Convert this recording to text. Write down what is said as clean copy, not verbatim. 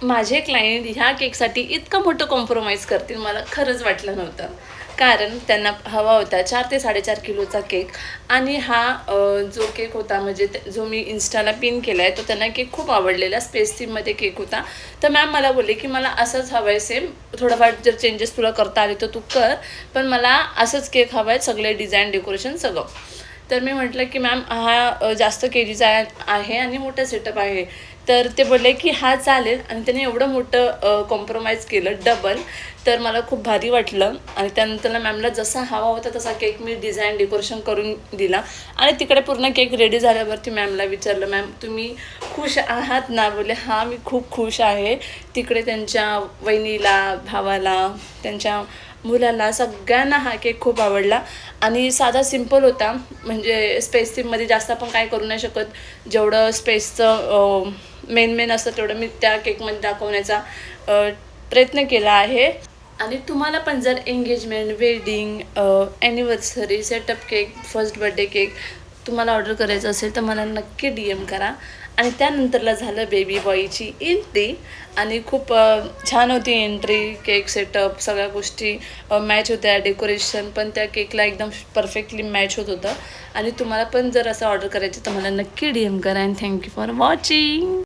माझे क्लायंट ह्या केकसाठी इतकं मोठं कॉम्प्रोमाइज करतील मला खरंच वाटलं नव्हतं. कारण त्यांना हवा होता 4 ते 4.5 किलोचा केक आणि हा जो केक होता म्हणजे जो मी इन्स्टाला पिन केला आहे तो त्यांना केक खूप आवडलेला. स्पेस थीममध्ये केक होता. तर मॅम मला बोलले की मला असंच हवं आहे सेम, थोडंफार जर चेंजेस तुला करता आले तर तू कर, पण मला असंच केक हवं आहे, सगळे डिझाईन डेकोरेशन सगळं. तर मी म्हटलं की मॅम हा जास्त केजीचा आहे आणि मोठा सेटअप आहे. तर ते बोलले की हा चालेल आणि त्याने एवढं मोठं कॉम्प्रोमाइज केलं डबल. तर मला खूप भारी वाटलं आणि त्यानंतर मॅमला जसा हवा होता तसा केक मी डिझाईन डेकोरेशन करून दिला. आणि तिकडे पूर्ण केक रेडी झाल्यावरती मॅमला विचारलं, मॅम तुम्ही खुश आहात ना? बोलले हां मी खूप खुश आहे. तिकडे त्यांच्या वहिनीला, भावाला, त्यांच्या मुलाला सगळ्यांना हा केक खूप आवडला. आणि साधा सिम्पल होता, म्हणजे स्पेस थीममध्ये जास्त आपण काय करू नाही शकत. जेवढं स्पेसचं मेन असतं तेवढं मी त्या केकमध्ये दाखवण्याचा प्रयत्न केला आहे. आणि तुम्हाला पण जर engagement, wedding, anniversary, setup cake, first birthday cake तुम्हाला ऑर्डर करायचं असेल तर मला नक्की DM करा. आणि त्यानंतरला झालं बेबी बॉयची एंट्री आणि खूप छान होती एंट्री. केक सेटअप सगळ्या गोष्टी मॅच होत्या. डेकोरेशन पण त्या केकला एकदम परफेक्टली मॅच होत होतं. आणि तुम्हाला पण जर असं ऑर्डर करायचं तर मला नक्की DM करा. And thank you for watching.